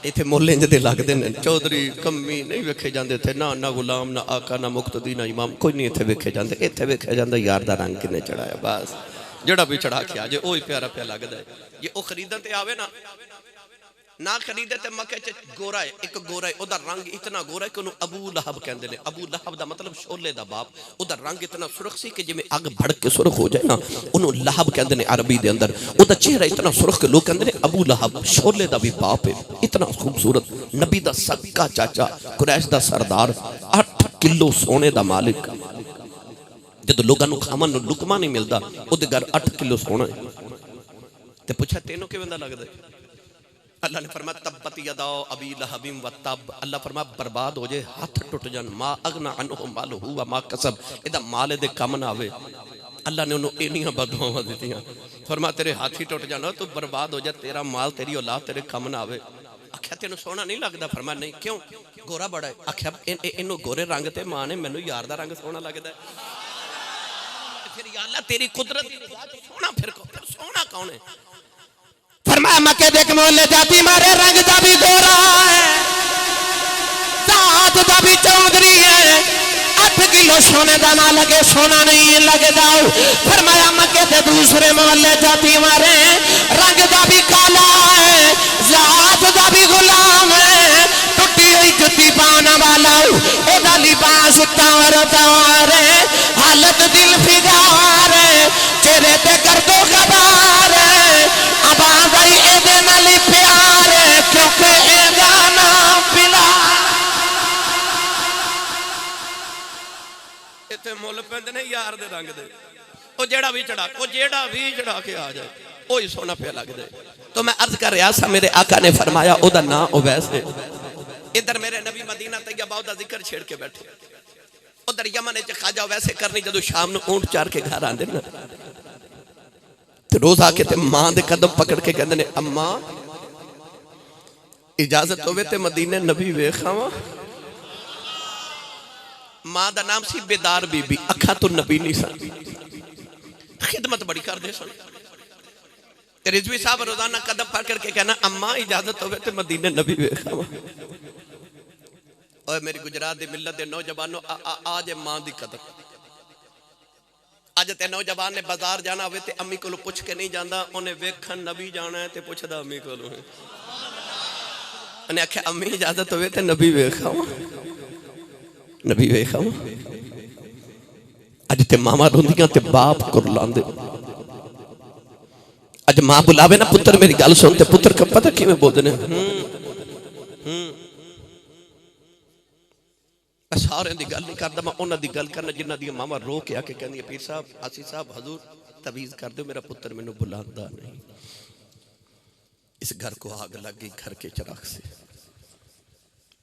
इत्थे मुੱਲ इंज दे लगदे ने। चौधरी कम्मी नहीं वेखे जांदे इत्थे, ना ना गुलाम ना आका ना मुक्तदी ना इमाम, कोई नहीं इत्थे वेखे जांदे। इत्थे वेखे जांदा यार दा रंग किन्ने चढ़ाया, बस जड़ा भी चढ़ा के आ जाए वही प्यारा प्यारा लगदा है। जे ओ खरीदन ते आवे ना, ना खरीदे ते मक्के च गोरा है, एक गोरा है, ओदा रंग इतना गोरा है कि उन्होंने अबू लहब कहते हैं। अबू लहब दा मतलब शोले दा बाप। ओदा रंग इतना सुरख सी कि जिवें अग भड़क के सुरख हो जाए ना, उन्होंने लहब कहते हैं अरबी दे अंदर। ओदा चेहरा इतना सुरख के लोग कहते हैं अबू लहब शोले दा भी बाप है, इतना खूबसूरत, नबी दा सक्का चाचा, कुरैश दा सरदार, 8 किलो सोने दा मालिक। जदों लोगों को खावन नूं लुकमा नहीं मिलता, ओदे घर 8 किलो सोना है। ते पूछा तेनों किवें दा लगदा है? अल्लाह ने फरमाया तब्बत यदाओ अबी लहबिम व तब। अल्लाह फरमाया बर्बाद हो जाए, हाथ टुट जान, मा अगना अनहु मालहु व मा कसब, इदा माल दे कम ना आवे। अल्लाह ने उन्होंने इन्नियां बददुआवां दित्तियां। फरमाया तेरे हाथ ही टुट जाना, तू बर्बाद हो जा, तेरा माल तेरी औलाद तेरे कम ना आवे। आख्या तेनों सोना नहीं लगता? फरमाया नहीं। क्यों? गोरा बड़ा है। आख्या इन्हों गोरे रंग ते मां ने, मैनू यार दा रंग सोना लगदा है। फिर या अल्लाह तेरी कुदरत सोना, फिर सोना कौन है? फरमाया मक्के दे मोहल्ले जाती मारे, रंग दा भी गोरा है, जात दा भी चौधरी है, 8 किलो सोने दा ना लगे, सोना नहीं लगदा। फरमाया मक्के दे दूसरे मोहल्ले जाती मारे, रंग दा भी काला है, जात दा भी गुलाम है, टुटी हुई जुत्ती पाने वाला, ओदा लिबास तार तार है, हालत दिल फिदार है, चेहरे ते गर्दो गबार है, आबादाई एदे नाल प्यार है, क्योंकि एदा नाम बिलाल। इत्थे मुੱਲ पैंदे ने यार दे रंग दे। ओ जेड़ा भी चढ़ा के आ जाए ओही सोना पिया लगदा है। तो मैं अर्ज कर रहा सा, मेरे आका ने फरमाया ओदा नाम उवैस है। इधर मेरे नबी मदीना तैयबा दा जिक्र छेड़ के बैठे, उधर यमन च खाजा वैसे करनी, जदों शाम नूं ऊंट चार के घर आंदे ना, ते रोज आके ते मां दे कदम पकड़ के कहंदे ने अम्मा इजाजत होवे ते मदीने नबी वेखावां। मां दा नाम सी बेदार बीबी, अखा तो नबी नहीं सन, खिदमत बड़ी करदे सन। ते रिजवी साहब रोजाना कदम पकड़ के कहना अम्मा इजाजत होवे ते मदीने नबी वेखावां। और मेरी गुजरात दी मिलत दे नौजवानों, आज मां दी कदर। अज ते नौजवान ने बाजार जाना हो ते अम्मी कोलों पुछ के नहीं जाता, उन्हें वेखन नबी जाना है तो पुछदा अम्मी कोलों। उन्हें आख्या अम्मी इजाजत होवे ते नबी वेखावां, नबी वेखावां। अज ते मामा रोंदियां ते बाप कुरलांदे। अज मां बुलावे ना पुत्र मेरी गल सुन, ते पुत्र का पता किवें बोलदे ने सारे की गल नहीं करता, मैं उन्होंने गल करना जिन्हों दी मावा रो के आके कहंदी पीर साहब आसी साहब हजूर तवीज़ कर दो, मेरा पुत्र मैनू बुलांदा नहीं। इस घर को आग लग गई घर के चिराग से।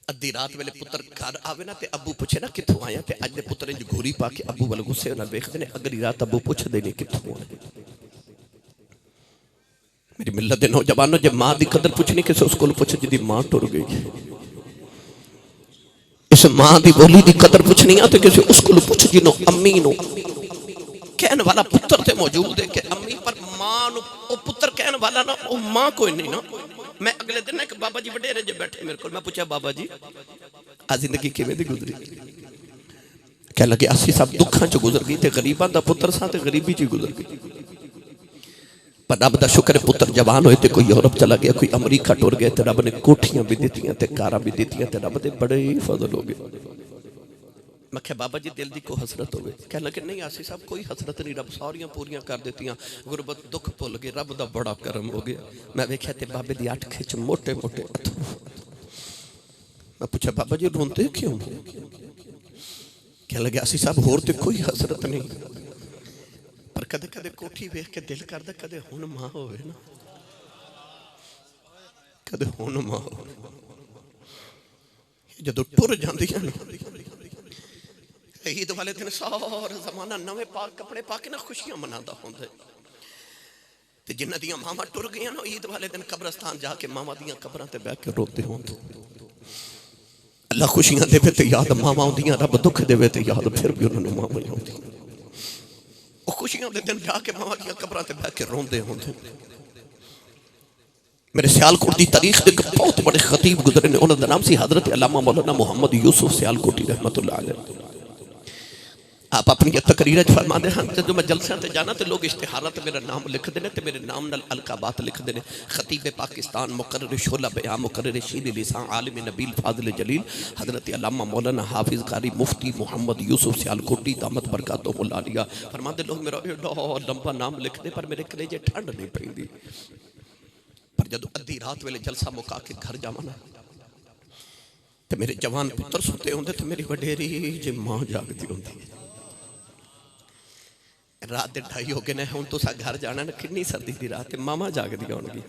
अद्धी रात वेले पुत्र घर आवे ना ते अबू पूछे ना कित्थों आया, ते अज दे पुत्र इंज घूरी पा के अबू वाल गुस्से नाल वेखदे ने, अगली रात अबू पुछदे ने कित्थों आए। मेरी मिलत दे नौजवानों, जब मां की कदर पुछनी किसी उस कोल पुछ जिहदी मां टुर गई। इस मां की बोली की कदर पुछनी आ तो किसी उस कोल पुछ जिन्हों अम्मी नो कहने वाला पुत्र ते मौजूद है कि अम्मी, पर मां नु ओ पुत्र कहने वाला ना ओ मां कोई नहीं ना। मैं अगले दिन एक बाबा जी वडेरे जे बैठे मेरे को, मैं पूछा बाबा जी आ जिंदगी किवें दी गुजरी? कह लगे असी सब दुखां च गुजर गई, ते गरीबां दा पुत्र सा ते गरीबी च गुजर गई। पर रब का शुक्र है पुत्र जवान होए तो कोई यूरोप चला गया, कोई अमरीका टुर गया, तो रब ने कोठियां भी दित्तियां ते कारां भी दित्तियां, ते रब दे बड़े ही फजल हो गए। मैं क्या बाबा जी दिल की कोई हसरत हो? कह लगे नहीं आसी साहब कोई हसरत नहीं, रब सारियां पूरियां कर दित्तियां, गुरबत दुख भुल गए, रब का बड़ा करम हो गया। मैं वेख्या ते बाबे दी 8 खिच मोटे मोटे अथरू। मैं पूछा बाबा जी रोंदे क्यों? कह लगे आसी साहब होर तो कोई हसरत नहीं, पर कदे कदे कोठी वेख के दिल करदा कदे हुण मां होवे ना, कदे हुण मां होवे। जदों टुर जांदियां ना ईद वाले दिन सारा जमाना नवे पाक कपड़े पा के ना खुशियां मनाता होंदा, ते जिन्हां दियां मावां टुर गईयां ना ईद वाले दिन कब्रस्तान जाके मावां दियां कब्रां ते बैठ के रोते होंदे। अल्लाह खुशियां देवे ते याद मावां आउंदियां, रब दुख देवे ते याद फिर भी उन्हां नूं मावां ही आउंदियां। खुशियां दे दिन जाके मां दी कब्रां ते बैठ के रोंदे होंदे। मेरे सियालकोट की तारीख के बहुत बड़े खतीब गुजरे ने, उन्होंने नाम सी हजरत अल्लामा मौलाना मोहम्मद यूसुफ सियालकोटी रहमतुल्लाह अलैह। आप अपनी तकरीर फरमाते हैं जो मैं जलसियां ते जाना तो लोग इश्तिहारां ते मेरा नाम लिखते हैं, तो मेरे नाम नाल अलकाबात लिखते हैं। खतीब पाकिस्तान मुकर्रर शोला बयान मुकर्रर शीर लिसान आलिम नबील फाजिल जलील हजरत अल्लामा मौलाना हाफिज कारी मुफ्ती मोहम्मद यूसुफ सियालकोटी दामत बरकातुहुल आलिया फरमाते लोग मेरा एडा लंबा नाम लिखते, पर मेरे कलेजे ठंड नहीं पैंदी। पर जदों अद्धी रात वेले जलसा मुका के घर जावां ना तो मेरे जवान पुत्र सुते होंदे, तो मेरी वडेरी जी मां जागदी होंदी। रात दे 2:30 हो गए ने, हुण तुसां घर जाना ना, किन्नी सर्दी दी रात, मामा जागदी होणगी।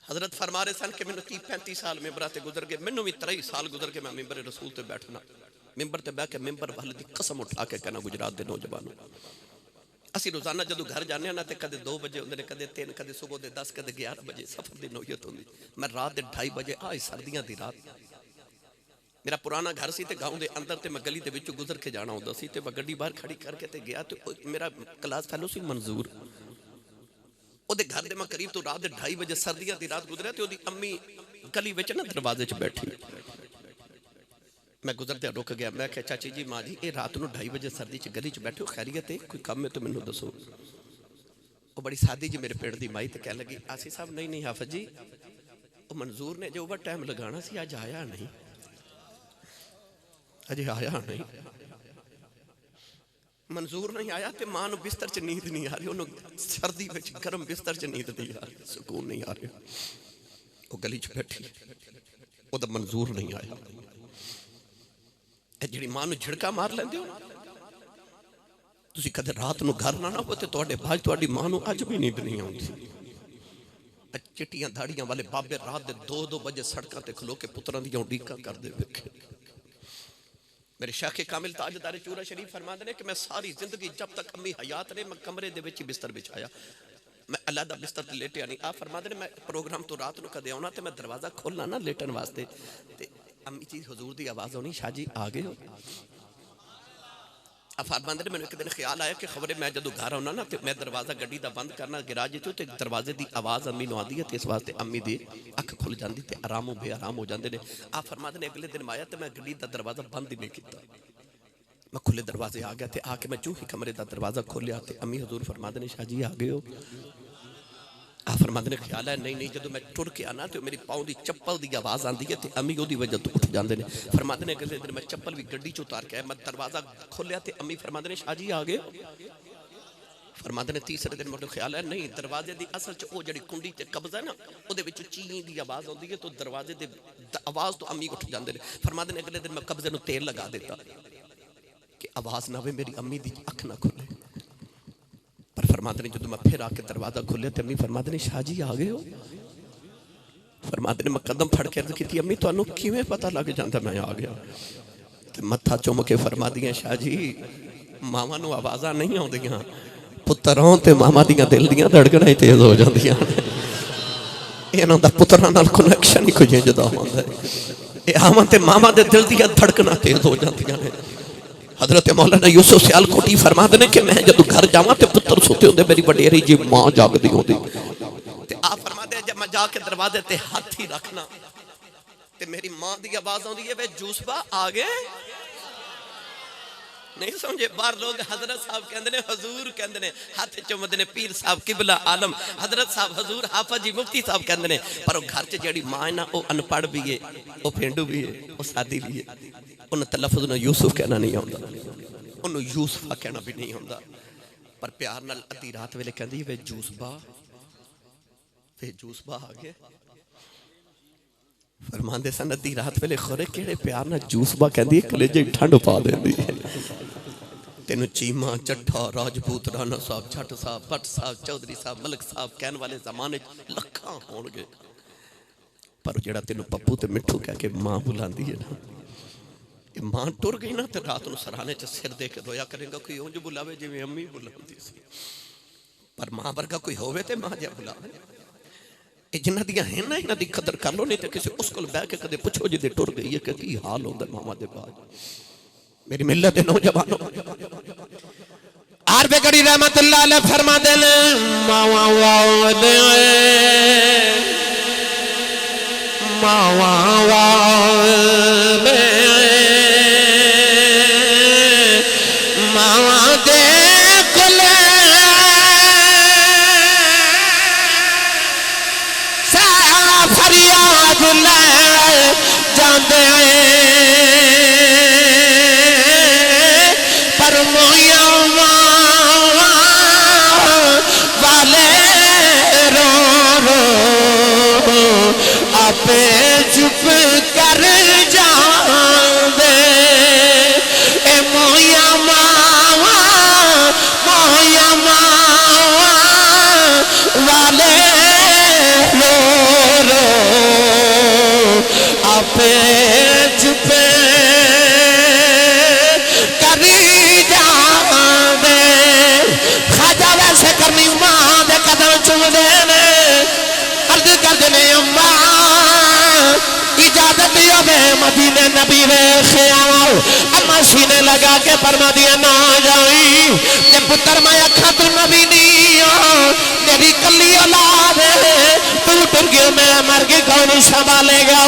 हजरत फरमा रहे सन कि मैनूं 30-35 साल मिंबरां ते गुजर गए, मैनूं भी 23 साल गुजर के मैं मिंबर रसूल ते बैठना, मिंबर ते बैठ के मिंबर वाले दी कसम उठा के कहना गुजरात दे नौजवानों, असीं रोजाना जदों घर जाने ना तो कदे 2 बजे होंदे ने, कदे 3, कदे सुबह दे 10, कदे 11 बजे सफर दी नौयत होंदी। मैं रात दे 2:30 बजे आज सर्दियां दी रात, मेरा पुराना घर सी ते गाँव के अंदर, तो मैं गली के विचों गुजर के जाना होंदा सी, ते मैं गड्डी बाहर खड़ी करके ते गया, तो मेरा क्लास फैलो सी मंजूर, ओदे घर दे मैं करीब तो रात दे 2:30 बजे सर्दियां दी रात गुजरिया, तो ओदी अम्मी गली विच ना दरवाजे च बैठी, मैं गुजरते रुक गया। मैं कहा चाची जी माँ जी ये रात को 2:30 बजे सर्दी च गली च बैठे हो, खैरियत है कोई कम है तो मैनू दसो। वो बड़ी सादी जी मेरे पेट की माई तो कह लगी आसी साहब नहीं नहीं हाफिज जी वो मंजूर ने जो ओवर टाइम लगाना सी अज आया नहीं, अजे आया नहीं, मंजूर नहीं आया, तो मां नूं बिस्तर च नींद नहीं आ रही, उन्होंने सर्दी में गर्म बिस्तर च नींद नहीं आ रही, सुकून नहीं आ रहा, वो गली च बैठी, वो मंजूर नहीं आया। जी मां नूं झिड़का मार लेंदे हो, तुसीं कदे रात नूं घर ना हो तो तुहाडे बाद तुहाडी मां नूं अज भी नींद नहीं आउंदी। चिट्टियां दाड़ियां वाले बाबे रात दे 2-2 बजे सड़कों ते खलो के पुत्रां दी उड़ीकां करदे फिरदे। मेरे शाखे कामिल ताजदार चूरा शरीफ फरमाते हैं कि मैं सारी जिंदगी जब तक अम्मी हयात ने मैं कमरे दे विच बिस्तर बिछाया, मैं अलहदा बिस्तर ते लेटिया नहीं। आप फरमाते हैं मैं प्रोग्राम तो रात को कदे आना तो मैं दरवाजा खोलना ना लेटन वास्ते, ते अम्मी जी हजूर की आवाज़ आनी शाह जी आ गए हो। आप फरमाते हैं मैंने एक दिन ख्याल आया कि खबरें मैं जो घर आना ना तो मैं दरवाजा गड्डी का बंद करना गिराज चो, तो दरवाजे की आवाज़ अम्मी नूं आती है, तो इस वास्ते अम्मी दी अख खुल जाती तो आराम बेआराम हो जाते हैं। आप फरमाते हैं अगले दिन आया तो मैं गड्डी का दरवाजा बंद ही नहीं किया, मैं खुले दरवाजे आ गया, तो आके मैं चूही कमरे का दरवाजा खोलिया तो अम्मी हजूर फरमाते हैं शाह जी आ गए हो। आप फरमाते ने ख्याल है नहीं नहीं जो मैं टुर के आना तो मेरी पाँव की चप्पल की आवाज़ आती है, तो अम्मी वो वजह तो उठ जाते हैं। फरमाते ने अगले दिन मैं चप्पल भी गड्डी चो उतार के आया, मैं दरवाजा खोलिया तो अम्मी फरमाते ने शाह जी आ गए। फरमाते ने तीसरे दिन मुझे ख्याल है नहीं दरवाजे की असल च वो जी कुंडी ते कब्जा है ना वो ची की आवाज़ आती है तो दरवाजे की आवाज़ तो अम्मी उठ जाते हैं। फरमाते ने अगले दिन मैं कब्जे में तेल लगा देता कि आवाज़ ना आए मेरी अम्मी की अख ना खुले। पर फरमाते ने जो मैं फिर आके दरवाजा खुले तो अम्मी फरमाते ने शाह जी आ गए हो। फरमाते ने मैं कदम फड़ के अर्ज की अम्मी तुहानू किवें पता लग जाता मैं आ गया। तो मत्था चुम के फरमा दियां शाह जी मावां नू आवाज़ां नहीं आउंदियां पुत्तर आउण ते मामा दियां दिल दियां धड़कनां ही तेज हो जांदियां इन्हां दा पुत्तरां नाल कनैक्शन ही कुछ इंज दा हुंदा है। इह आवां ते मामा दे दिल दियां धड़कनां तेज हो जांदियां ने। हजरत मौलाना यूसुफ सियालकोटी फरमाते ने कि मैं जदों घर जावां ते पुत्तर सुते होंदे मेरी वडेरी जी मां जागदी होंदी ते आप फरमाते जब मैं जाके दरवाजे ते हाथ ही रखना ते मेरी मां दी आवाज़ आउंदी है वे यूसुफा आ गए। नहीं समझे बाहर लोग हजरत साहब कहते हैं हजूर कहते हैं हाथ चुमते हैं पीर साहब किबला आलम हजरत साहब हजूर हाफा जी मुफ्ती साहब कहते हैं पर घर च जी माँ है ना वो अनपढ़ भी है वो पेंडू भी है वो सादी भी है उन्हें तलफुज ने यूसुफ कहना नहीं आता उन्होंने यूसुफा कहना भी नहीं आता पर प्यार नाल अद्धी रात वेले कहती वे यूसुफा आ गए। फरमांदे सन अद्धी रात वेले खोरे केड़े प्यार नाल यूसुफा कहती है कलेजे ठंड पा देंदी है। तेन चीमा चट्ठा राजपूत राणा साहब जट साहब भट्ट साहब चौधरी साहब मलिक साहब कहने वाले जमाने लखा होणगे पर जेड़ा तेन पप्पू ते मिठू कह के मां बुलांदी है ना ये मां टुर गई ना तो रात को सराहने च सिर दे के रोया करेगा कोई उंज बुलावे जिवें अम्मी बुलांदी सी पर मां वर्गा कोई होवे ते मां जा बुलावे। ये जिन्हां दियां हैं ना इन्हां दी कदर कर लो नहीं तो किसी उस कोल बैठ के कदे पुछो जिदे टुर गई है कि की हाल होंदा मामा दे बाद। मेरी मिल्लत दे नौजवानों आर बेगड़ी रहमतुल्लाह अलैह फरमाते हैं मावा वादे मावा वादे मावा दे कुले सा फरियाद ले जाते पर मोया वाले रो रो आपे चुप कर जाते ए मोया मावा वाले रो रो आपे चुप करनी मां दे कदम चुमदे ने अर्ज करदे ने अम्मा इजाजत होवे मदीने नबी वेख आओ। अम्मा सीने लगा के फरमा दिया ना जाई ते पुत्र मैं अखा तू नबी नहीं मेरी कली औलाद तू टुर गया मैं मर गई कौन संभालेगा।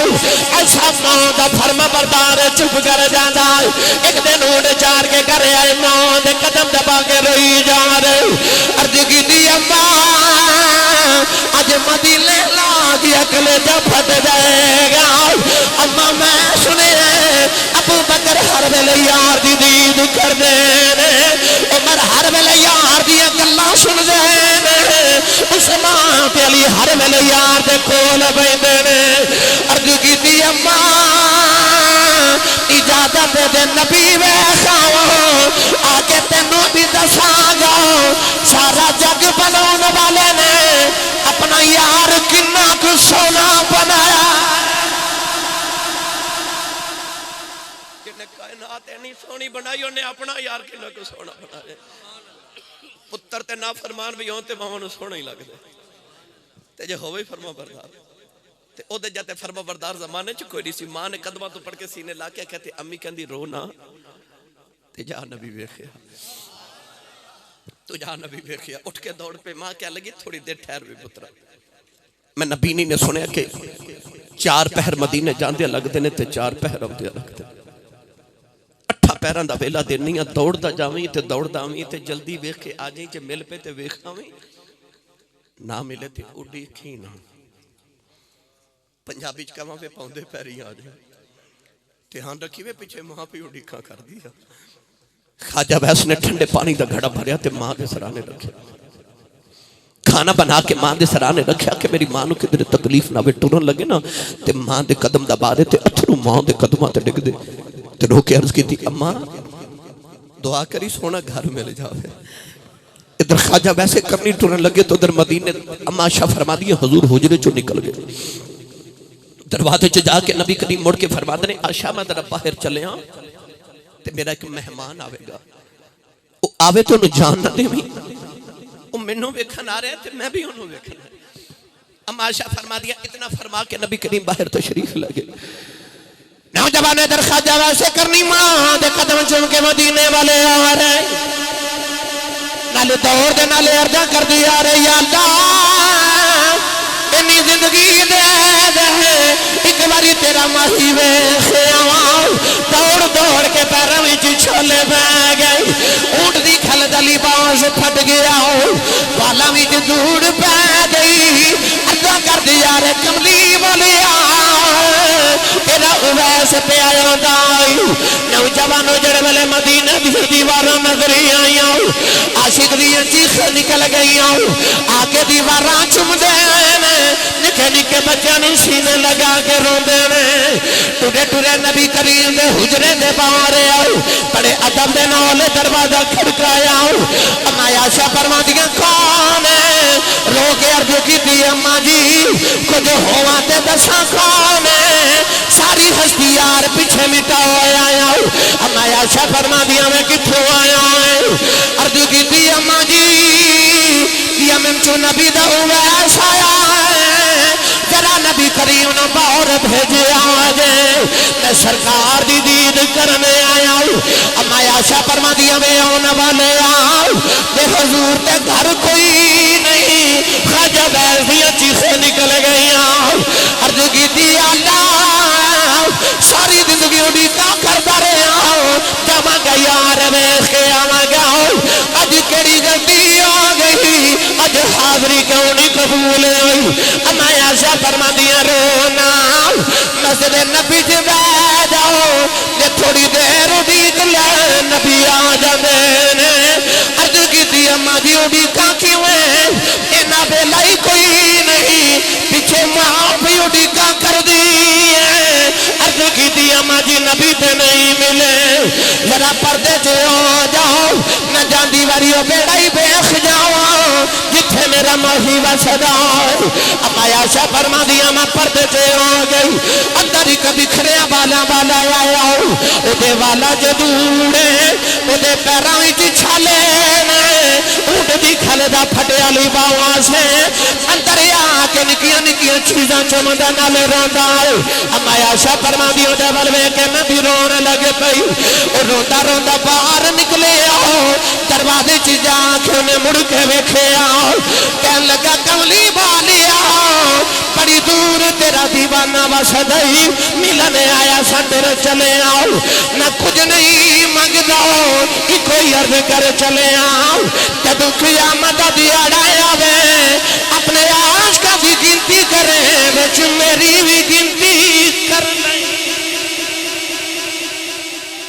ऐसा मां दा फर्मा बरदार चुप कर जाता एक दिन उड़ चार के घर आए मां दे कदम दबा के रोई जा रहे अर्ज की अम्मा अज मदीने ला दिया कलेजा फट जाएगा। अम्मा मैं सुने अबू बकर हर वेले यार दी दीद कर दे उमर हर वेले यार दी गल्लां सुन दे उस्मान ते अली हर वेले यार दे कोल बैठे ने अर्ज की अम्मा इजाजत दे नबी वेखाओ आगे तेनू भी दसागा सारा जग बनाने वाले ने अपना यार कितना कुछ सोना बनाया कायनात इतनी सोनी बनाई उन्हें अपना यार कितना कुछ सोना बनाया। पुत्र ते ना फरमान भी हों ते मावां नूं सोहना ही लगदा ते जे होवे फरमा बरदार ते ओदे जाते फरमा बरदार जमाने च कोई नहीं सी। मां ने कदमां तो पड़ के सीने ला के कहते अम्मी कहंदी रो ना ते जा नबी वेखिया तू जा नबी वेखिया उठ के दौड़ पे मां क्या लगी थोड़ी देर ठहर भी पुत्रा मैं नबीनी ने सुनिया कि 4 पहर मदीने जांदे लगदे ने ते 4 पहर आउंदे लगदे 8 पैरां दा वेला देनी दौड़दा जावीं ते दौड़दा आवीं ते जल्दी वेख के आ जाईं जे मिल पे ते वेख आवीं ना मिले ते उड़ी खी ना पंजाबी च कहां वे पाउंदे पैरी आ जाए ध्यान रखी वे पिछे मां प्यो उड़ीखा कर दी ख्वाजा वैस ने ठंडे पानी का घड़ा भरया तो मां के सराहने रखे, खाना बना के मां के सराहने रखा कि मेरी मां को किधर तकलीफ ना हो, टुरन लगे ना तो मां के कदम दबा दे तो अथरू मां के कदमां ते डिगदे ते रो के अर्ज की अम्मा दुआ करी सोना घर मिल जाए। इधर ख्वाजा वैसे करनी टुरन लगे तो उधर मदीने अम्मा आशा फरमा दी हुजूर हुजरे चो निकल गए, दरवाजे च जाके नबी करीम मुड़ के फरमा दे आशा मैं जरा बाहर चले ते मेरा एक मेहमान आवेगा, वो आवे तो उन्हें जान ना देवी, वो मैनू वेखन आ रहा है मैं भी उन्होंने वेखना। अम्मा आशा फरमा दिया, इतना फरमा के नबी करीम बाहर तशरीफ लगे। नौजवान इधर ख्वाजा वैसे करनी मां दे कदम चुम के मदीने वाले आ रहे, नाले दौड़ दे नाले अर्जा कर दी आ रही अल्लाह इन्नी जिंदगी दे एक बारी तेरा माही वेख आवां। दौड़ दौड़ के पैरों में छोले बह गए, ऊंट दी खल दली बांस फट गया, बाला में धूड़ पै गई। अर्जा कर दी यार कमली वाले तेरा उवैस पे आया दाई। नौजवानों जड़े वाले मदीने दी दीवारां नजर आईयां, आशिक दी चीखां निकल गईयां, आके दीवारां चुमदे ने, निके निके बच्चों ने सीने लगा के रोंदे ने। टुरे टुरे नबी करीम दे हुजरे दे बाहर आओ, बड़े अदब दे नाल दरवाजा खड़काया। अम्मा आशा फरमादियां कौन है, रो के अर्ज की अम्मा जी कुछ होवा ते दसा कौन है, सारी हस्ती यार पीछे मिटाओ आया। अम्मा आशा फरमादियां मैं किथों आया है, अर्ज की अम्मा जी यमन चो नबी दा उवैस आया है, जरा नबी करीम ने बाहर भेजे आजे, मैं सरकार दी दीद करने आया। अम्मा आशा फरमादियां वे आने वाले आओ ते हुजूर ते घर कोई नहीं, ख्वाजा वैस दियां चीखें निकल गईयां। अर्ज की अल्लाह सारी जिंदगी उड़ीका करता रहा, जावांगा यार वेख के आवांगा, अज केड़ी गलती हो गई, अज हाजरी क्यों नहीं कबूल हुई। अम्मा आशा फरमादियां रोना मस्जिद नबी च बह जाओ, जे थोड़ी देर उड़ीक ले नबी आ जाते ने। अर्ज की अम्मा जी उड़ीका क्यों है, इन्ना बेला ही कोई नहीं, पीछे मां भी उड़ीका कर दी है। अर्ज की अम्मा जी नबी ते नहीं मिले, जरा पर्दे च आ जाओ, मैं जाती वारी बेड़ा ही वेख जावा जिथे मेरा माही वसदा। अम्मा आशा फरमा दिया मैं पर्दे च आ गई, अंदर एक बिखरिया वाला वाला आया, ओदे वाला जदूड़े ओदे पैरों में छाले ने, ऊंट दी खल दा फटिया लिबावा से अंदर आके निकिया निकिया चीज़ां चमदा नाल रोंदा। अम्मा आशा फरमा दी ओदे वल वेख के मैं भी रोन लग पई, ओ रोंदा रोंदा बाहर निकले आओ, दरवाजे च जाके उन्हें मुड़ के वेखे आओ, कहन लगा कमली वालिया बड़ी दूर तेरा दीवाना वसदई, मिलने आया संदर चले आओ, न कुछ नहीं मंगदा कोई अर्ज कर चले आओ। जब क़यामत दिहाड़ा आवे अपने आशिक़ां दी गिनती करे, विच मेरी भी गिनती कर ले,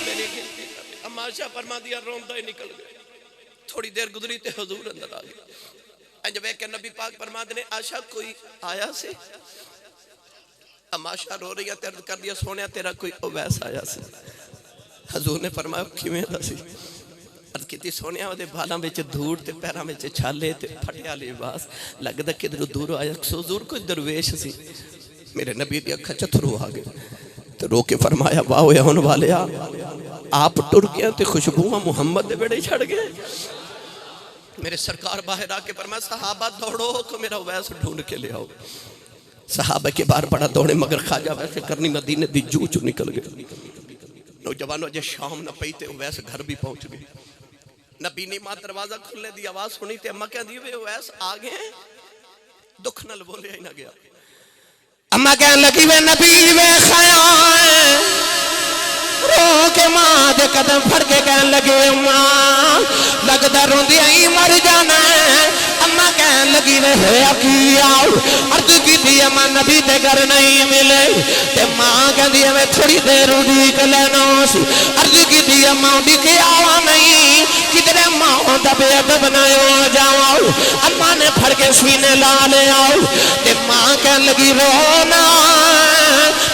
मेरी गिनती कर। अम्मा आशा फरमा दिया रोंदा ही निकल गए। थोड़ी देर गुजरी ते हुजूर अंदर आ गए, अंज वेख के नबी पाक फरमाते ने आशा कोई आया से। अम्मा आशा रो रही है, अर्ज कर दिया सोनिया तेरा कोई उवैस आया से। हुजूर ने फरमाया किवें दा सी। अर्ज की सोनिया ओदे बालां विच धूड़ ते पैरां विच छाले ते फटिया लिबास, लगदा किधरों दूर आया। हुजूर कोई दरवेश सी। मेरे नबी दी अखां चथरू आ गए ते रो के फरमाया वाह होने वाले आप टुर गए ते खुशबुआं मुहम्मद दे बेड़े छड़ गए। मेरे सरकार बाहर आके फरमाया सहाबा दौड़ो को मेरा उवैस ढूंढ के ले आओ। सहाबा के बार बड़ा दौड़े, मगर ख्वाजा वैसे करनी मदीने दी जू चू निकल गए। नौजवानों जे शाम न पई ते उवैस घर भी पहुंच गए। नबी ने मां दरवाजा खुलने दी आवाज सुनी ते अम्मा कहंदी वे उवैस आ गए, दुख नाल बोलिया ही ना गया। अम्मा कहन लगी वे नबी वेख आया, रो के मां दे कदम फड़ के कहन लगे अम्मा लगदा रोंदिया ही मर जाना है। अम्मा कहन लगी वे होया की आओ। अर्ज की अम्मा नबी दे घर नहीं मिले ते मां कहंदी मैं थोड़ी देर उड़ीक लेना सी। अर्ज की अम्मा उड़ीक आवा नहीं किधरे मां दा बेअदब ना हो जाओ। अम्मा ने फड़ के सीने ला ले आओ ते मां कह लगी रोना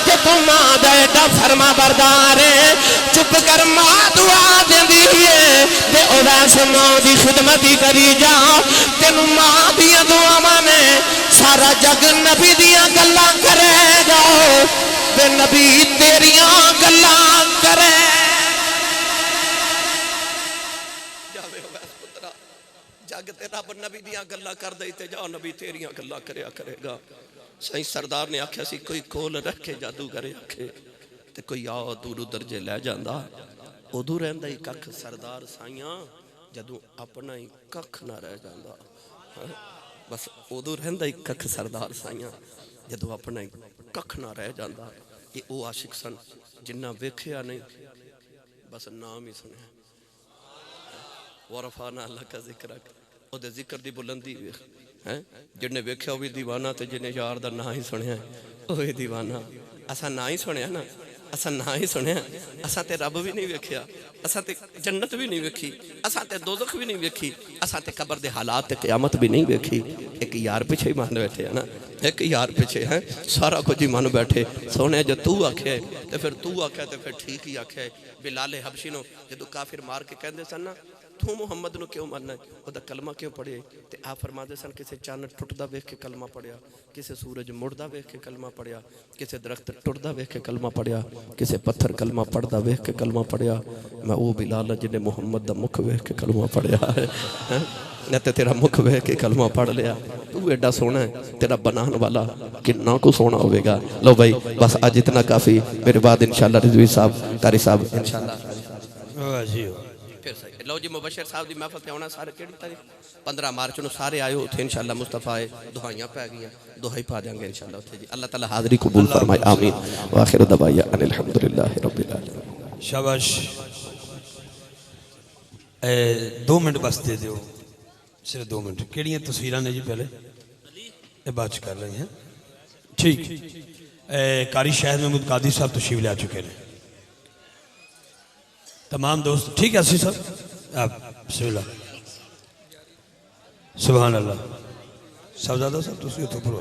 ते तू मां दा एडा फरमा बरदार है। चुप कर मां दुआ देंदी है ते ओ वैसे मां दी खिदमत ही करी जा। तेनू मां दियां दुआवां ने सारा जग नबी दियां गल्लां करेगा ते नबी तेरियां गल्लां करे। जग ते रब नबी दियां गल्लां कर दे ते जा नबी तेरियां गल्लां करया करेगा। सही सरदार ने आख्या सी कोई कोल रखे जादूगर आखे ते कोई आओ दूर दर्जे लै जांदा। उदू रहिंदा ही कख सरदार साइयां जदों अपना ही कख ना रह जांदा। बस उदू रहिंदा ही कख सरदार साइयां जदों अपना ही कख ना रह जांदा। ये वो आशिक सन जिन्ना वेख्या नहीं बस नाम ही सुनिया। वरफाना अल्लाह का जिक्र ओदे जिक्र दी बुलंदी वेख है जिन्ने वेख्या वो भी दीवाना ते जिन्ने यार दा ना ही सुनिया वो भी दीवाना। असा ना ही सुनिया ना असा ना ही सुनिया असा ते रब भी नहीं वेख्या असा ते जन्नत भी नहीं वेखी असा ते दोज़ख भी नहीं वेखी असा ते कब्र दे हालात ते क़यामत भी नहीं वेखी। एक यार पीछे ही मान बैठे है ना एक यार पीछे है सारा कुछ ही मान बैठे। सोने जो तू आखे तो फिर तू आखे तो फिर ठीक ही आखे। बिलाल हबशी नो जो काफिर मार के कहते सन ना तू मुहम्मद नु क्यों मरना है कलमा क्यों पढ़े ते आप फरमाते सन किसी चन्न टुटदा वेख के कलमा पढ़िया किसी सूरज मुड़दा वेख के कलमा पढ़िया किसी दरख्त टुटदा वेख के कलमा पढ़िया किसी पत्थर कलमा पढ़दा वेख के कलमा पढ़िया। मैं वो बिलाल जिन्हें मुहम्मद दा मुख वेख के कलमा पढ़िया है न ते तेरा मुख वेख के कलमा पढ़ लिया। तू एडा सोना है तेरा बनाने वाला कितना को सोना होगा। लो भाई बस आज इतना काफ़ी। मेरे बाद इंशाल्लाह रिजवी साहब कारी साहब इंशाल्लाह फिर सही। लो जी मुबशर साहब की महफल आना सारे कि तारीख 15 मार्च को सारे आयो उत्थे इंशाल्लाह मुस्तफा है दुआइयां पै गई दुआई पा देंगे इंशाल्लाह उत्थे जी। अल्लाह ताला हाज़री कबूल फरमाए आमीन व आखिर दवाया अनिल हम्दुलिल्लाहि रब्बिल आलमीन। शाबाश 2 मिनट बस दे दो सिर्फ 2 मिनट। केड़ियां तस्वीरां ने जी पहले ये बात कर रहे हैं ठीक। कारी शाहिद महमूद कादी साहब तशरीफ ले आ चुके हैं। तमाम दोस्त ठीक है असी साहब आप बिस्मिल्लाह सुभान अल्लाह साहबजादा साहब तुसी उत्थे बोलो।